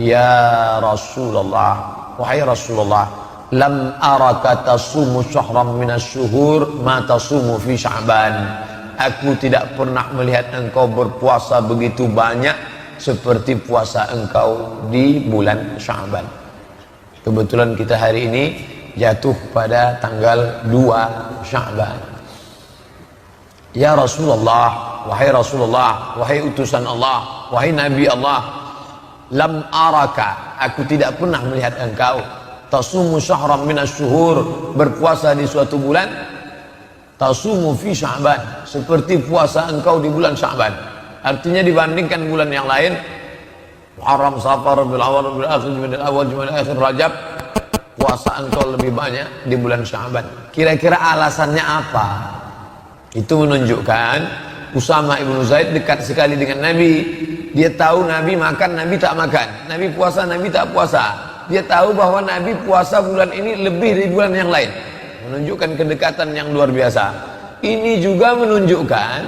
Ya Rasulullah, wahai Rasulullah, lam araka tasumu syahran minas syuhur ma tasumu fi Sya'ban. Aku tidak pernah melihat engkau berpuasa begitu banyak seperti puasa engkau di bulan Sya'ban. Kebetulan kita hari ini jatuh pada tanggal 2 Sya'ban. Ya Rasulullah, wahai Rasulullah, wahai utusan Allah, wahai Nabi Allah, lam araka, aku tidak pernah melihat engkau tasumu syahran minas syuhur, berpuasa di suatu bulan, tasumu fi Sya'ban, seperti puasa engkau di bulan Sya'ban. Artinya dibandingkan bulan yang lain, Muharram, Safar, Rabiul Awwal, Rabiul Akhir, Jumadil Awwal, Jumadil Akhir, Rajab, puasa engkau lebih banyak di bulan Sya'ban. Kira-kira alasannya apa? Itu menunjukkan Usama ibnu Zaid dekat sekali dengan Nabi. Dia tahu Nabi makan, Nabi tak makan, Nabi puasa, Nabi tak puasa. Dia tahu bahwa Nabi puasa bulan ini lebih dari bulan yang lain, menunjukkan kedekatan yang luar biasa. Ini juga menunjukkan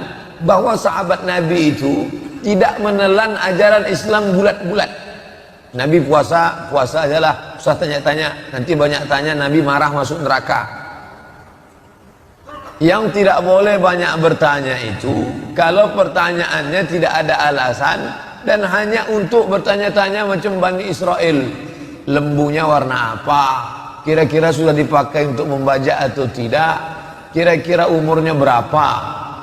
bahwa sahabat Nabi itu tidak menelan ajaran Islam bulat-bulat. Nabi puasa, puasa ajalah, usah tanya-tanya, nanti banyak tanya Nabi marah masuk neraka. Yang tidak boleh banyak bertanya itu kalau pertanyaannya tidak ada alasan dan hanya untuk bertanya-tanya macam Bani Israel. Lembunya warna apa? Kira-kira sudah dipakai untuk membajak atau tidak? Kira-kira umurnya berapa?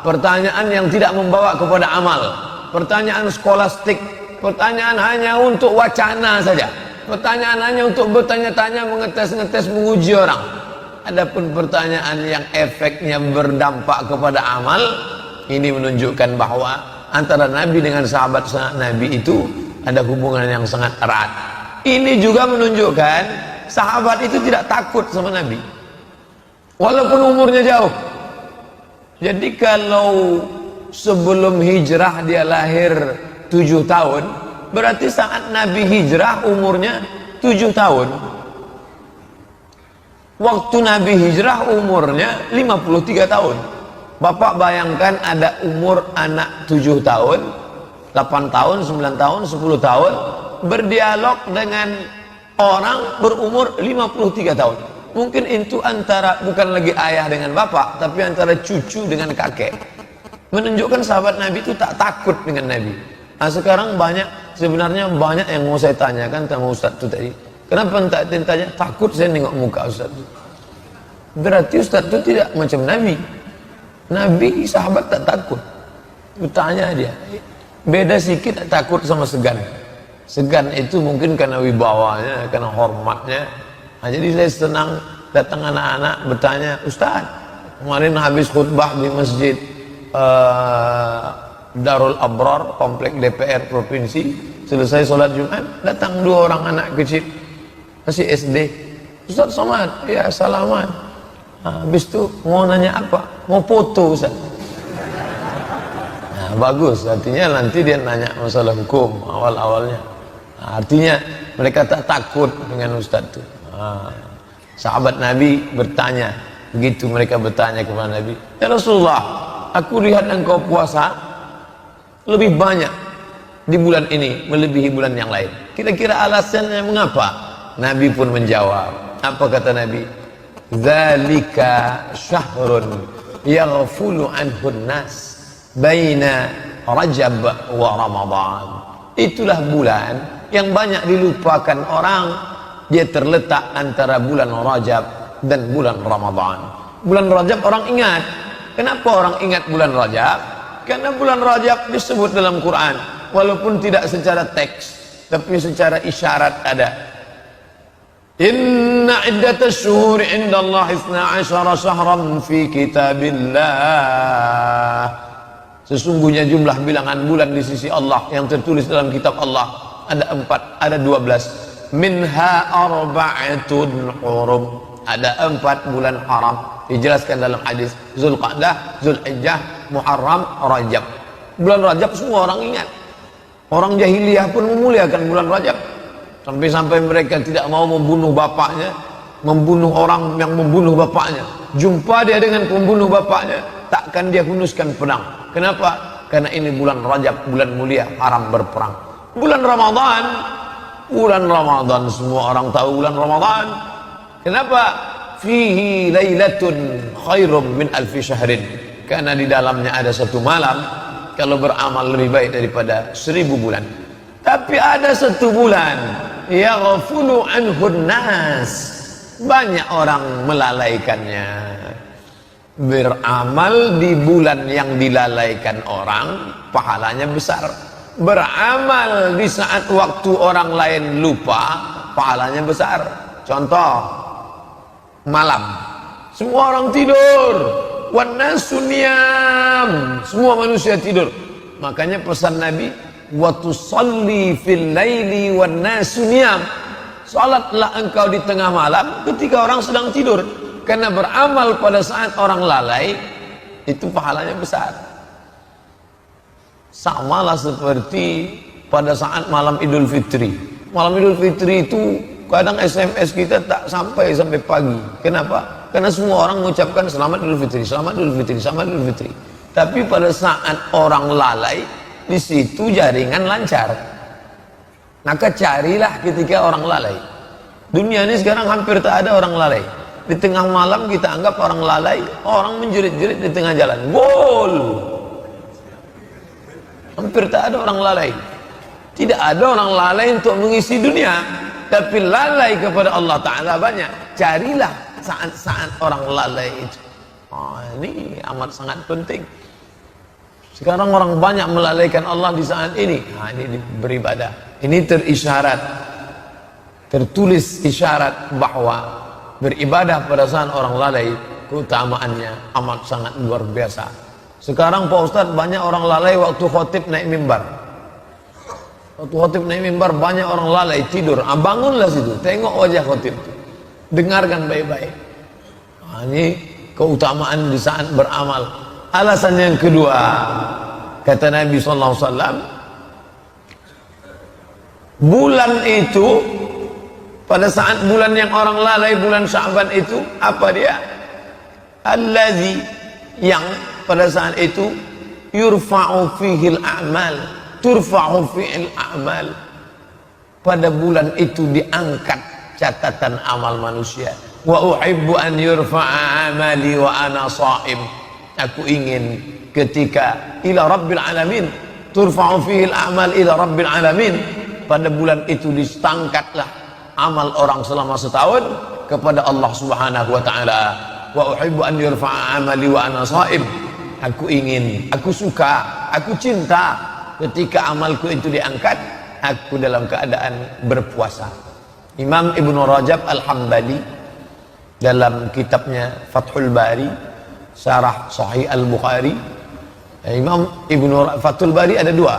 Pertanyaan yang tidak membawa kepada amal. Pertanyaan skolastik. Pertanyaan hanya untuk wacana saja. Pertanyaan hanya untuk bertanya-tanya, mengetes-ngetes, menguji orang. Adapun pertanyaan yang efeknya berdampak kepada amal, ini menunjukkan bahwa antara Nabi dengan sahabat Nabi itu ada hubungan yang sangat erat. Ini juga menunjukkan sahabat itu tidak takut sama Nabi walaupun umurnya jauh. Jadi kalau sebelum hijrah dia lahir 7 tahun, berarti saat Nabi hijrah umurnya 7 tahun. Waktu Nabi hijrah umurnya 53 tahun. Bapak bayangkan ada umur anak 7 tahun, 8 tahun, 9 tahun, 10 tahun berdialog dengan orang berumur 53 tahun. Mungkin itu antara, bukan lagi ayah dengan bapak, tapi antara cucu dengan kakek. Menunjukkan sahabat Nabi itu tak takut dengan Nabi. Nah sekarang sebenarnya banyak yang mau saya tanyakan sama Ustaz itu tadi. Kenapa tak tanya? Takut saya nengok muka Ustaz itu. Berarti Ustaz itu tidak macam Nabi. Nabi sahabat tak takut. Bertanya dia. Beda sedikit takut sama segan. Segan itu mungkin karena wibawanya, karena hormatnya. Nah, jadi saya senang datang anak-anak bertanya, Ustaz, kemarin habis khutbah di masjid Darul Abrar, komplek DPR provinsi, selesai sholat Jumat, datang 2 orang anak kecil, masih SD. Ustaz Somad, ya salaman. Habis itu mau nanya apa? Mau foto Ustaz. Nah, bagus, artinya nanti dia nanya masalah hukum awal-awalnya. Nah, artinya mereka tak takut dengan Ustaz itu. Sahabat Nabi bertanya, begitu mereka bertanya kepada Nabi, ya Rasulullah, aku lihat engkau puasa lebih banyak di bulan ini melebihi bulan yang lain. Kira-kira alasannya mengapa? Nabi pun menjawab. Apa kata Nabi? Dzalika syahrun yaghfulu anhun nas baina Rajab wa Ramadan. Itulah bulan yang banyak dilupakan orang. Dia terletak antara bulan Rajab dan bulan Ramadan. Bulan Rajab orang ingat. Kenapa orang ingat bulan Rajab? Karena bulan Rajab disebut dalam Quran, walaupun tidak secara teks, tapi secara isyarat ada. Inna iddatas syuhuri indallahi 12 syahran fi kitabillah. Sesungguhnya jumlah bilangan bulan di sisi Allah yang tertulis dalam kitab Allah ada 4, ada 12. Minha arba'atun hurum. Ada 4 bulan haram. Dijelaskan dalam hadis Zulqa'dah, Zulhijjah, Muharram, Rajab. Bulan Rajab semua orang ingat. Orang jahiliyah pun memuliakan bulan Rajab. Sampai-sampai mereka tidak mau membunuh bapaknya, membunuh orang yang membunuh bapaknya. Jumpa dia dengan pembunuh bapaknya, takkan dia hunuskan pedang. Kenapa? Karena ini bulan Rajab, bulan mulia, haram berperang. Bulan Ramadan bulan Ramadan, semua orang tahu bulan Ramadan. Kenapa? Fihi lailatun khairum min alfi syahrin. Karena di dalamnya ada satu malam kalau beramal lebih baik daripada 1000 bulan. Tapi ada satu bulan yaghfulu anhun nas, banyak orang melalaikannya. Beramal di bulan yang dilalaikan orang, pahalanya besar. Beramal di saat waktu orang lain lupa, pahalanya besar. Contoh, malam semua orang tidur, wan nasu niyam, semua manusia tidur. Makanya pesan Nabi, wa tusalli fil laili wan nasu niyam, salatlah engkau di tengah malam ketika orang sedang tidur. Karena beramal pada saat orang lalai itu pahalanya besar. Samalah seperti pada saat malam Idul Fitri. Malam Idul Fitri itu kadang SMS kita tak sampai pagi. Kenapa? Karena semua orang mengucapkan selamat Idul Fitri, selamat Idul Fitri, selamat Idul Fitri. Tapi pada saat orang lalai, di situ jaringan lancar. Maka carilah ketika orang lalai. Dunia ini sekarang hampir tak ada orang lalai. Di tengah malam kita anggap orang lalai, orang menjerit-jerit di tengah jalan. Gol! Hampir tak ada orang lalai. Tidak ada orang lalai untuk mengisi dunia, tapi lalai kepada Allah Ta'ala banyak. Carilah saat-saat orang lalai itu. Ini amat sangat penting. Sekarang orang banyak melalaikan Allah di saat ini. Ini beribadah. Ini terisyarat, tertulis isyarat bahwa beribadah pada saat orang lalai keutamaannya amat sangat luar biasa. Sekarang Pak Ustadz, banyak orang lalai waktu khotib naik mimbar. Waktu khotib naik mimbar banyak orang lalai tidur. Bangunlah situ, tengok wajah khotib itu, dengarkan baik-baik. Ini keutamaan di saat beramal. Alasan yang kedua, kata Nabi SAW, bulan itu, pada saat bulan yang orang lalai, bulan Sya'ban itu, apa dia? Allazi, yang pada saat itu yurfa'u fihil a'mal, turfa'u fi'il a'mal. Pada bulan itu diangkat catatan amal manusia. Wa uhibbu an yurfa'a amali wa ana sha'im. Aku ingin ketika ila rabbil alamin, turfa'u fihil a'mal ila rabbil alamin. Pada bulan itu distangkatlah amal orang selama setahun kepada Allah Subhanahu wa taala. Wa uhibbu an yurfa'a amali wa ana sha'im. Aku ingin, aku suka, aku cinta ketika amalku itu diangkat, aku dalam keadaan berpuasa. Imam Ibnu Rajab Al-Hambali dalam kitabnya Fathul Bari, Syarah Sahih Al-Bukhari, Imam Ibnu Fathul Bari ada dua.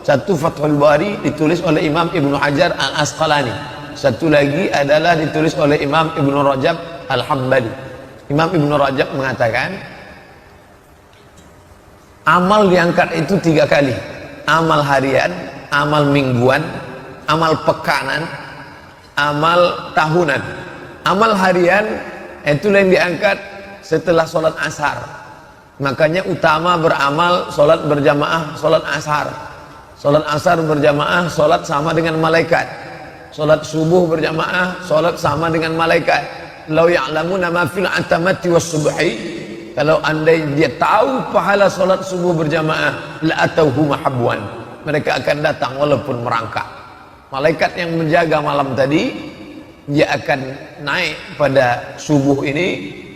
Satu Fathul Bari ditulis oleh Imam Ibnu Hajar Al-Asqalani. Satu lagi adalah ditulis oleh Imam Ibnu Rajab Al-Hambali. Imam Ibnu Rajab mengatakan, amal diangkat itu 3 kali. Amal harian, amal mingguan, amal pekanan, amal tahunan. Amal harian itu yang diangkat setelah sholat asar. Makanya utama beramal sholat berjamaah, sholat asar. Sholat asar berjamaah, sholat sama dengan malaikat. Sholat subuh berjamaah, sholat sama dengan malaikat. Lau ya'lamuna ma fil atamati was subhi, kalau andai dia tahu pahala sholat subuh berjamaah, la atauhu mahabwan, mereka akan datang walaupun merangkak. Malaikat yang menjaga malam tadi, dia akan naik pada subuh ini,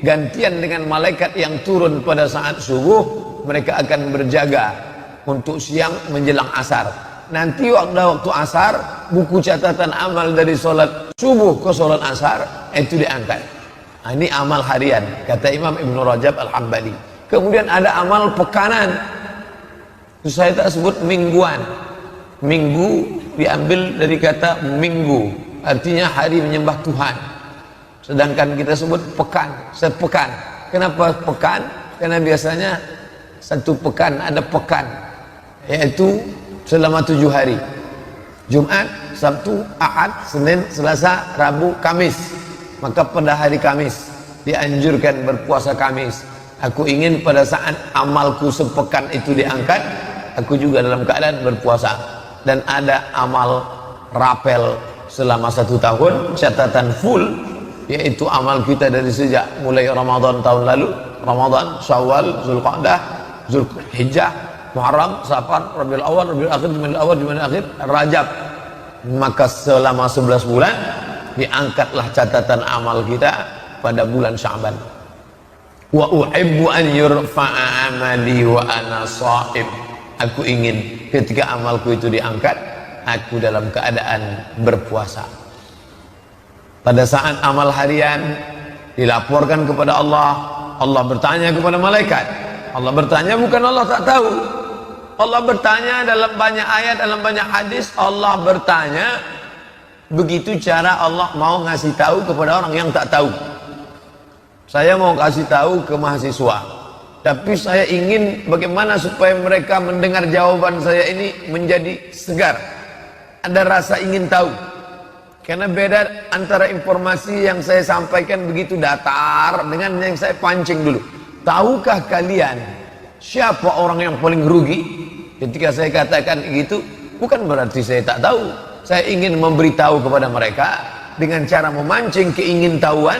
gantian dengan malaikat yang turun pada saat subuh. Mereka akan berjaga untuk siang menjelang asar. Nanti waktu asar, buku catatan amal dari sholat subuh ke sholat asar itu diangkat. Nah, ini amal harian, kata Imam Ibnu Rajab Al-Hambali. Kemudian ada amal pekanan, itu saya tak sebut mingguan. Minggu diambil dari kata minggu, artinya hari menyembah Tuhan. Sedangkan kita sebut pekan, sepekan. Kenapa pekan? Karena biasanya satu pekan ada pekan, yaitu selama 7 hari. Jumat, Sabtu, Ahad, Senin, Selasa, Rabu, Kamis. Maka pada hari Kamis dianjurkan berpuasa Kamis. Aku ingin pada saat amalku sepekan itu diangkat, aku juga dalam keadaan berpuasa. Dan ada amal rapel selama 1 tahun, catatan full, yaitu amal kita dari sejak mulai Ramadan tahun lalu, Ramadan, Syawal, Zulqa'dah, Zulhijjah, Muharram, Safar, Rabiul Awal, Rabiul Akhir, Jumadil Awal, Jumadil Akhir, Rajab. Maka selama 11 bulan diangkatlah catatan amal kita pada bulan Sya'ban. Wa uhibbu an yurfa'a amali wa ana sha'im. Aku ingin ketika amalku itu diangkat, aku dalam keadaan berpuasa. Pada saat amal harian dilaporkan kepada Allah, Allah bertanya kepada malaikat. Allah bertanya bukan Allah tak tahu. Allah bertanya dalam banyak ayat, dalam banyak hadis. Allah bertanya, begitu cara Allah mau ngasih tahu kepada orang yang tak tahu. Saya mau kasih tahu ke mahasiswa, tapi saya ingin bagaimana supaya mereka mendengar jawaban saya ini menjadi segar, ada rasa ingin tahu. Karena beda antara informasi yang saya sampaikan begitu datar dengan yang saya pancing dulu. Tahukah kalian siapa orang yang paling rugi? Ketika saya katakan gitu, bukan berarti saya tak tahu. Saya ingin memberitahu kepada mereka dengan cara memancing keingintahuan,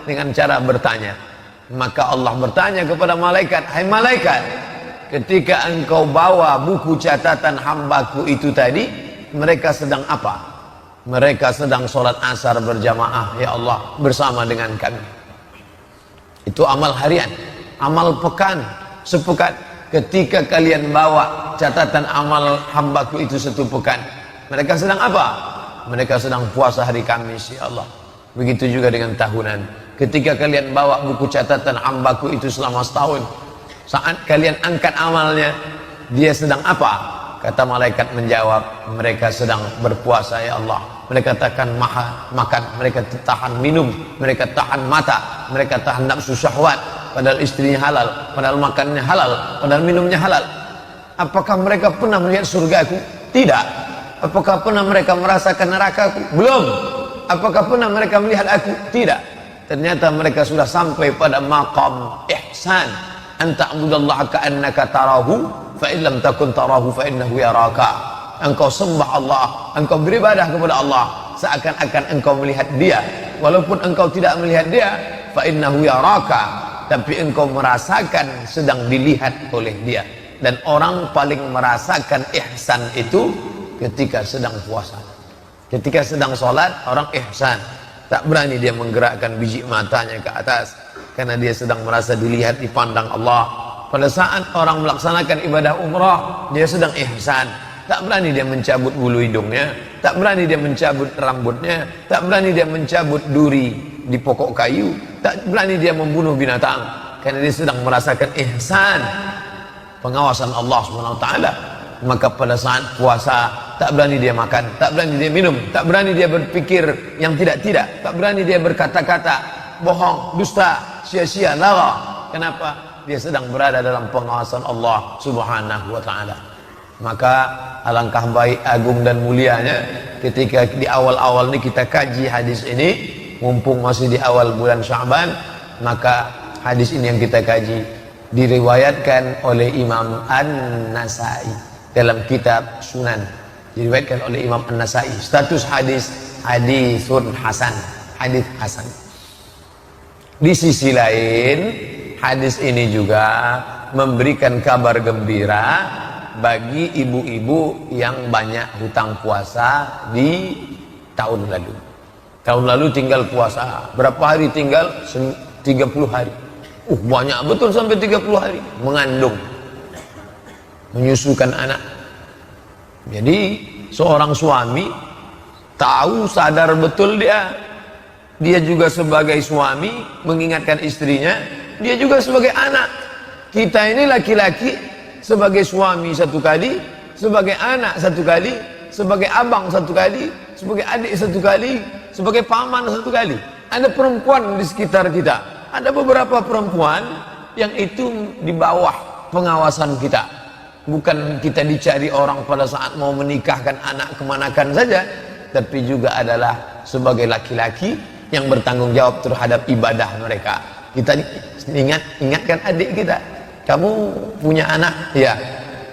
dengan cara bertanya. Maka Allah bertanya kepada malaikat, hai malaikat, ketika engkau bawa buku catatan hambaku itu tadi, mereka sedang apa? Mereka sedang sholat asar berjamaah, ya Allah, bersama dengan kami. Itu amal harian. Amal pekan, sepekan. Ketika kalian bawa catatan amal hambaku itu 1 pekan, mereka sedang apa? Mereka sedang puasa hari Kamis, ya Allah. Begitu juga dengan tahunan. Ketika kalian bawa buku catatan hambaku itu selama setahun, saat kalian angkat amalnya, dia sedang apa? Kata malaikat menjawab, mereka sedang berpuasa, ya Allah. Mereka tahan makan, mereka tahan minum, mereka tahan mata, mereka tahan nafsu syahwat, padahal istrinya halal, padahal makannya halal, padahal minumnya halal. Apakah mereka pernah melihat surgaku? Tidak. Apakah pernah mereka merasakan nerakaku? Belum. Apakah pernah mereka melihat aku? Tidak. Ternyata mereka sudah sampai pada maqam ihsan, an ta'budallaha ka'annaka tarahu fa in lam takun tarahu fa innahu yaraka. Engkau sembah Allah, engkau beribadah kepada Allah seakan-akan engkau melihat dia, walaupun engkau tidak melihat dia, fa innahu yaraka, tapi engkau merasakan sedang dilihat oleh dia. Dan orang paling merasakan ihsan itu ketika sedang puasa. Ketika sedang sholat, orang ihsan, tak berani dia menggerakkan biji matanya ke atas karena dia sedang merasa dilihat, dipandang Allah. Pada saat orang melaksanakan ibadah umrah, dia sedang ihsan, tak berani dia mencabut bulu hidungnya, tak berani dia mencabut rambutnya, tak berani dia mencabut duri di pokok kayu, tak berani dia membunuh binatang, karena dia sedang merasakan ihsan, pengawasan Allah SWT. Maka pada saat puasa, tak berani dia makan, tak berani dia minum, tak berani dia berpikir yang tidak-tidak, tak berani dia berkata-kata bohong, dusta, sia-sia, lara. Kenapa? Dia sedang berada dalam pengawasan Allah Subhanahu wa ta'ala. Maka alangkah baik, agung dan mulianya ketika di awal-awal ini kita kaji hadis ini, mumpung masih di awal bulan Sya'ban. Maka hadis ini yang kita kaji diriwayatkan oleh Imam An-Nasai dalam kitab Sunan, diriwayatkan oleh Imam An-Nasai. Status hadis hadisun hasan, hadis hasan. Di sisi lain, hadis ini juga memberikan kabar gembira bagi ibu-ibu yang banyak hutang puasa di tahun lalu. Tahun lalu tinggal puasa berapa hari? Tinggal 30 hari. Banyak betul, sampai 30 hari mengandung, menyusukan anak. Jadi seorang suami tahu, sadar betul dia juga sebagai suami mengingatkan istrinya, dia juga sebagai anak. Kita ini laki-laki sebagai suami 1 kali, sebagai anak 1 kali, sebagai abang 1 kali, sebagai adik 1 kali, sebagai paman 1 kali. Ada perempuan di sekitar kita, ada beberapa perempuan yang itu di bawah pengawasan kita. Bukan kita dicari orang pada saat mau menikahkan anak kemanakan saja, tapi juga adalah sebagai laki-laki yang bertanggung jawab terhadap ibadah mereka. Kita ingatkan adik kita, kamu punya anak, ya,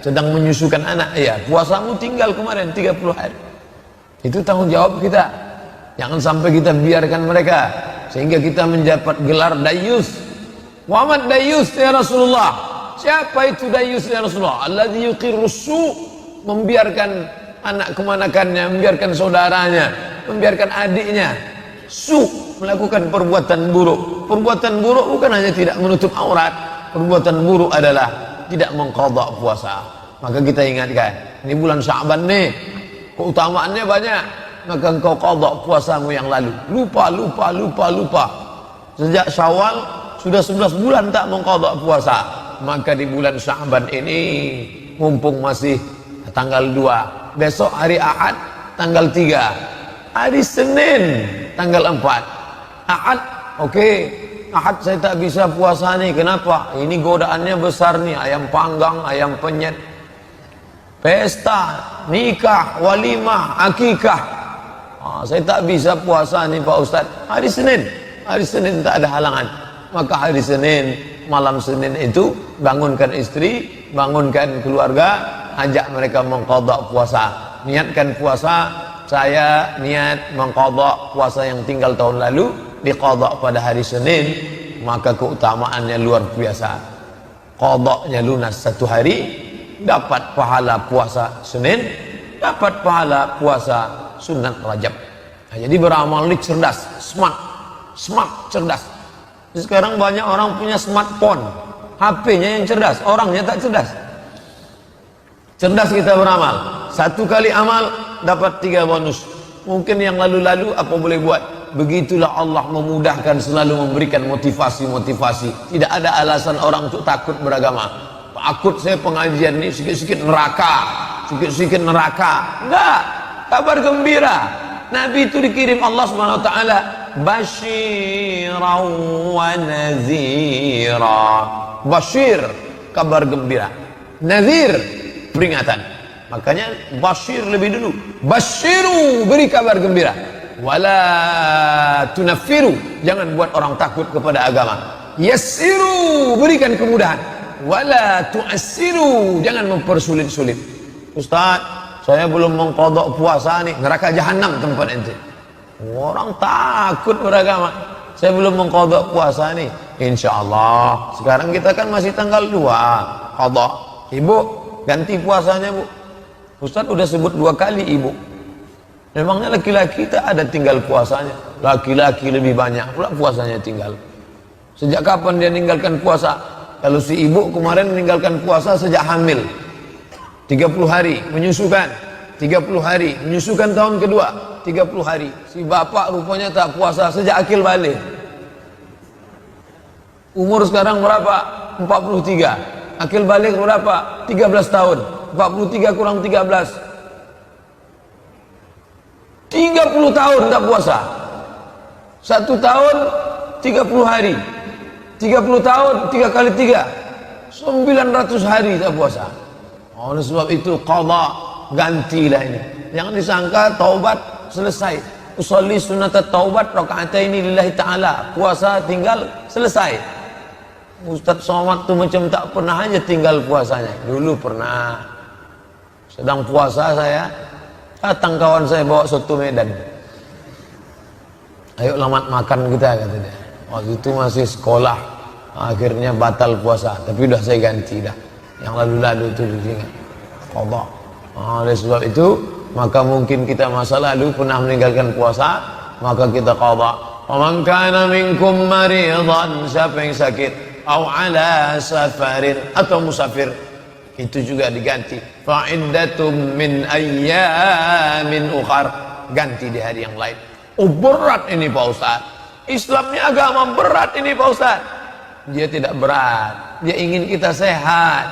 sedang menyusukan anak, ya, puasamu tinggal kemarin 30 hari. Itu tanggung jawab kita. Jangan sampai kita biarkan mereka sehingga kita mendapat gelar dayus. Muhammad dayus ya Rasulullah. Siapa itu dayus ya Rasulullah? Alladzi yuqirru su', membiarkan anak kemanakannya, membiarkan saudaranya, membiarkan adiknya melakukan perbuatan buruk. Perbuatan buruk bukan hanya tidak menutup aurat, perbuatan buruk adalah tidak mengqadha puasa. Maka kita ingatkan, ini bulan Sya'ban nih, keutamaannya banyak, maka engkau qadha puasamu yang lalu. Lupa. Sejak Syawal sudah 11 bulan tak mengqadha puasa. Maka di bulan Sya'ban ini, mumpung masih tanggal 2, besok hari Ahad tanggal 3, hari Senin tanggal 4. Ahad, oke. Ahad saya tak bisa puasa nih. Kenapa? Ini godaannya besar nih. Ayam panggang, ayam penyet, pesta, nikah, walimah, akikah. Saya tak bisa puasa nih Pak Ustadz. Hari Senin tak ada halangan. Maka hari Senin, malam Senin itu bangunkan istri, bangunkan keluarga, ajak mereka mengqadha puasa. Niatkan puasa. Saya niat mengqadha puasa yang tinggal tahun lalu, diqadha pada hari Senin, maka keutamaannya luar biasa. Qadhanya lunas 1 hari, dapat pahala puasa Senin, dapat pahala puasa sunat Rajab. Nah, jadi beramal ini cerdas, smart, cerdas. Sekarang banyak orang punya smartphone, HP-nya yang cerdas, orangnya tak cerdas. Cerdas kita beramal. 1 kali amal dapat 3 bonus. Mungkin yang lalu-lalu apa boleh buat. Begitulah Allah memudahkan, selalu memberikan motivasi. Tidak ada alasan orang untuk takut beragama. Takut saya pengajian ini sikit-sikit neraka. Enggak, kabar gembira. Nabi itu dikirim Allah SWT basyiran wa nazira. Basyir, kabar gembira. Nazir, peringatan. Makanya basyir lebih dulu. Basyiru, beri kabar gembira. Wala tunaffiru, jangan buat orang takut kepada agama. Yassiru, berikan kemudahan. Wala tu'assiru, jangan mempersulit-sulit. Ustaz, saya belum mengqadha puasa nih, neraka jahanam tempat ente. Orang takut beragama. Saya belum mengqadha puasa nih. Insyaallah. Sekarang kita kan masih tanggal 2 qadha. Ibu, ganti puasanya, Bu. Ustaz udah sebut 2 kali ibu. Memangnya laki-laki tak ada tinggal puasanya? Laki-laki lebih banyak pula puasanya tinggal. Sejak kapan dia meninggalkan puasa? Kalau si ibu kemarin meninggalkan puasa sejak hamil 30 hari, menyusukan 30 hari, menyusukan tahun kedua 30 hari. Si bapak rupanya tak puasa sejak akil balik. Umur sekarang berapa? 43. Akil balik berapa? 13 tahun. 43 kurang 13, 30 tahun tak puasa. 1 tahun 30 hari, 30 tahun 3 kali 3 900 hari tak puasa. Oleh sebab itu qadha, gantilah ini. Jangan disangka taubat selesai. Usolli sunat taubat rakaataini lillahi ta'ala. Puasa tinggal selesai. Ustaz Somad tuh macam tak pernah aja tinggal puasanya. Dulu pernah. Sedang puasa saya, datang kawan saya bawa soto Medan. Ayo lamat makan kita, kata dia. Waktu itu masih sekolah. Akhirnya batal puasa, tapi udah saya ganti dah. Yang lalu-lalu itu diingat. Qadha. Oleh sebab itu, maka mungkin kita masa lalu pernah meninggalkan puasa, maka kita qadha. Wa man kana minkum maridan, siapa yang sakit, au ala safarin, atau musafir, itu juga diganti. Fa'iddatum min ayyamin ukhar, ganti di hari yang lain. Oh berat ini Pak Ustaz. Islamnya agama berat ini Pak Ustaz. Dia tidak berat. Dia ingin kita sehat.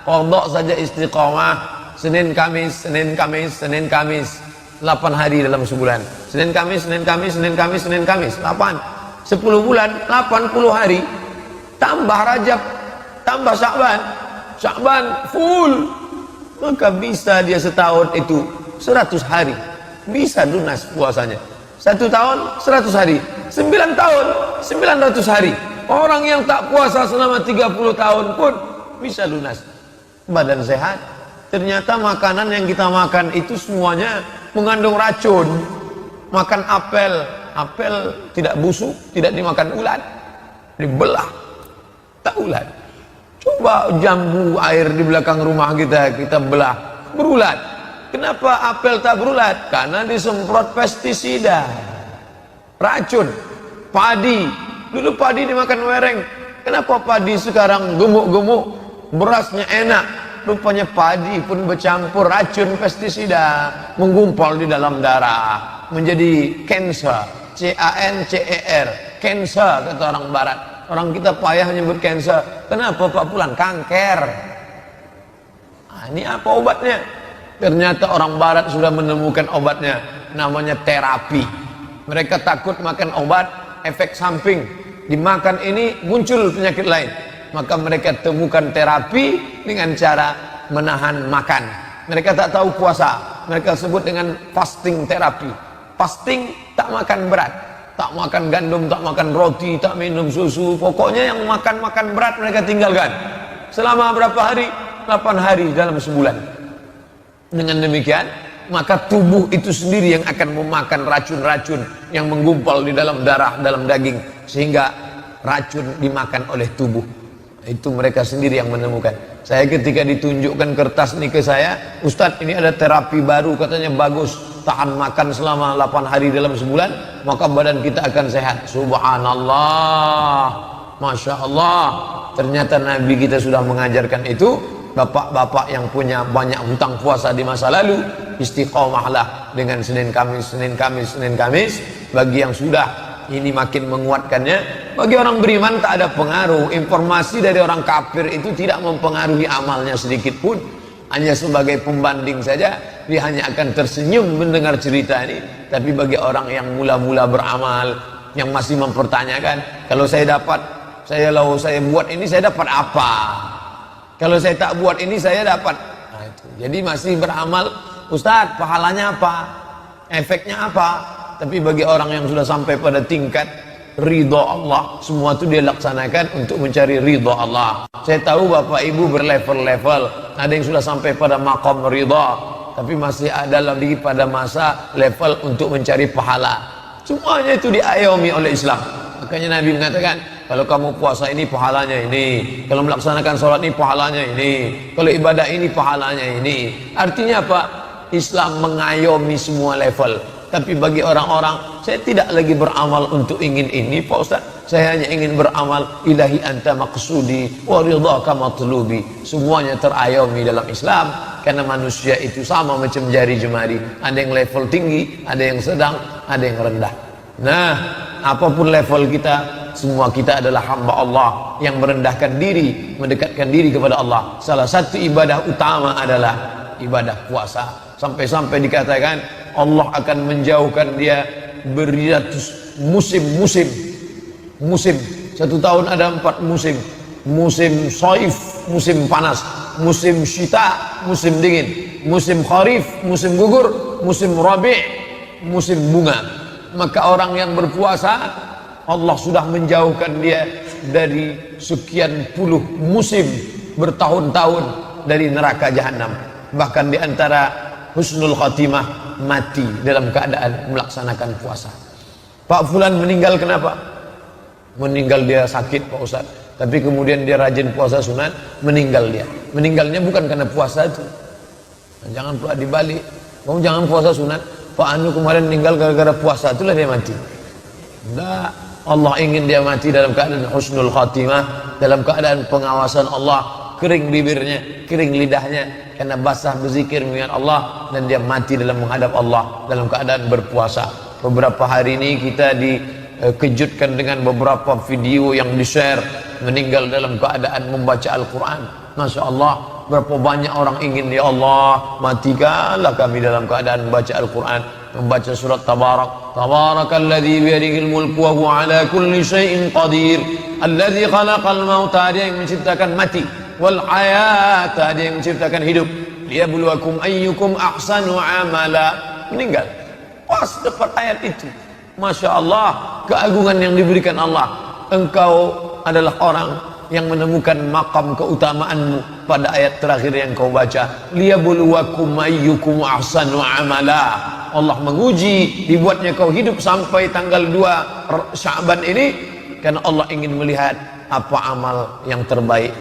Qadha saja istiqamah. Senin Kamis 8 hari dalam sebulan. Senin Kamis 8. 10 bulan 80 hari. Tambah Rajab, tambah Sya'ban full, maka bisa dia setahun itu 100 hari, bisa lunas puasanya. 1 tahun 100 hari, 9 tahun 900 hari. Orang yang tak puasa selama 30 tahun pun bisa lunas. Badan sehat. Ternyata makanan yang kita makan itu semuanya mengandung racun. makan apel, apel tidak busuk, tidak dimakan ulat, dibelah, tak ulat. Coba jambu air di belakang rumah kita belah, berulat. Kenapa apel tak berulat? Karena disemprot pestisida, racun. Padi, dulu padi dimakan wereng. Kenapa padi sekarang gemuk-gemuk, berasnya enak? Rupanya padi pun bercampur racun pestisida, menggumpal di dalam darah, menjadi cancer, C-A-N-C-E-R, cancer kata orang barat. Orang kita payah menyebut cancer. Kenapa Pak Fulan? Kanker. Ini apa obatnya? Ternyata orang barat sudah menemukan obatnya, namanya terapi. Mereka takut makan obat, efek samping. Dimakan ini muncul penyakit lain. Maka mereka temukan terapi dengan cara menahan makan. Mereka tak tahu puasa, mereka sebut dengan fasting terapi. Fasting, tak makan berat, tak makan gandum, tak makan roti, tak minum susu. Pokoknya yang makan berat mereka tinggalkan. Selama berapa hari? 8 hari dalam sebulan. Dengan demikian, maka tubuh itu sendiri yang akan memakan racun-racun yang menggumpal di dalam darah, dalam daging, sehingga racun dimakan oleh tubuh. Itu mereka sendiri yang menemukan. Saya ketika ditunjukkan kertas ini ke saya, Ustadz ini ada terapi baru, katanya bagus, tahan makan selama 8 hari dalam sebulan, maka badan kita akan sehat. Subhanallah, Masya Allah. Ternyata Nabi kita sudah mengajarkan itu. Bapak-bapak yang punya banyak hutang puasa di masa lalu, istiqomahlah dengan Senin Kamis, Senin Kamis, Senin Kamis. Bagi yang sudah, ini makin menguatkannya. Bagi orang beriman tak ada pengaruh. Informasi dari orang kafir itu tidak mempengaruhi amalnya sedikit pun. Hanya sebagai pembanding saja, dia hanya akan tersenyum mendengar cerita ini. Tapi bagi orang yang mula-mula beramal, yang masih mempertanyakan, kalau saya buat ini saya dapat apa? Kalau saya tak buat ini saya dapat. Nah, itu. Jadi masih beramal, Ustadz, pahalanya apa? Efeknya apa? Tapi bagi orang yang sudah sampai pada tingkat ridha Allah, semua itu dia laksanakan untuk mencari ridha Allah. Saya tahu Bapak Ibu berlevel-level. Ada yang sudah sampai pada maqam ridha, tapi masih ada lagi pada masa level untuk mencari pahala. Semuanya itu diayomi oleh Islam. Makanya Nabi mengatakan, kalau kamu puasa ini pahalanya ini, kalau melaksanakan sholat ini pahalanya ini, kalau ibadah ini pahalanya ini. Artinya apa? Islam mengayomi semua level. Tapi bagi orang-orang, saya tidak lagi beramal untuk ingin ini Pak Ustaz, saya hanya ingin beramal ilahi anta maqsudi wa ridhaka matlubi. Semuanya terayomi dalam Islam, karena manusia itu sama macam jari jemari. Ada yang level tinggi, ada yang sedang, ada yang rendah. Nah, apapun level kita, semua kita adalah hamba Allah yang merendahkan diri, mendekatkan diri kepada Allah. Salah satu ibadah utama adalah ibadah puasa. Sampai-sampai dikatakan Allah akan menjauhkan dia beratus musim. Satu tahun ada 4 musim. Musim saif, musim panas. Musim syita, musim dingin. Musim kharif, musim gugur. Musim rabi', musim bunga. Maka orang yang berpuasa, Allah sudah menjauhkan dia dari sekian puluh musim, bertahun-tahun dari neraka jahanam. Bahkan di antara husnul khatimah, mati dalam keadaan melaksanakan puasa. Pak Fulan meninggal kenapa? Meninggal dia sakit Pak Ustaz, tapi kemudian dia rajin puasa sunat, meninggal dia. Meninggalnya bukan karena puasa itu. Jangan pula dibalik, kamu jangan puasa sunat, Pak Anu kemarin meninggal gara-gara puasa, itulah dia mati. Enggak, Allah ingin dia mati dalam keadaan husnul khatimah, dalam keadaan pengawasan Allah, kering bibirnya, kering lidahnya, karena basah berzikir mengingat Allah, dan dia mati dalam menghadap Allah dalam keadaan berpuasa. Beberapa hari ini kita dikejutkan dengan beberapa video yang di-share, meninggal dalam keadaan membaca Al-Quran. Masya Allah, berapa banyak orang ingin, ya Allah, matikanlah kami dalam keadaan membaca Al-Quran, membaca surat Tabarak. Tabarakalladzi biyadihil mulku wa huwa ala kulli syai'in qadir, alladzi khalaqal mauta, dia yang menciptakan mati, wal hayata, dia yang menciptakan hidup, liyabluwakum ayyukum ahsanu amala. Meninggal pas dapat ayat itu. Masya Allah, keagungan yang diberikan Allah. Engkau adalah orang yang menemukan makam keutamaanmu pada ayat terakhir yang kau baca, liyabluwakum ayyukum ahsanu amala. Allah menguji, dibuatnya kau hidup sampai tanggal 2 Sya'ban ini karena Allah ingin melihat apa amal yang terbaik.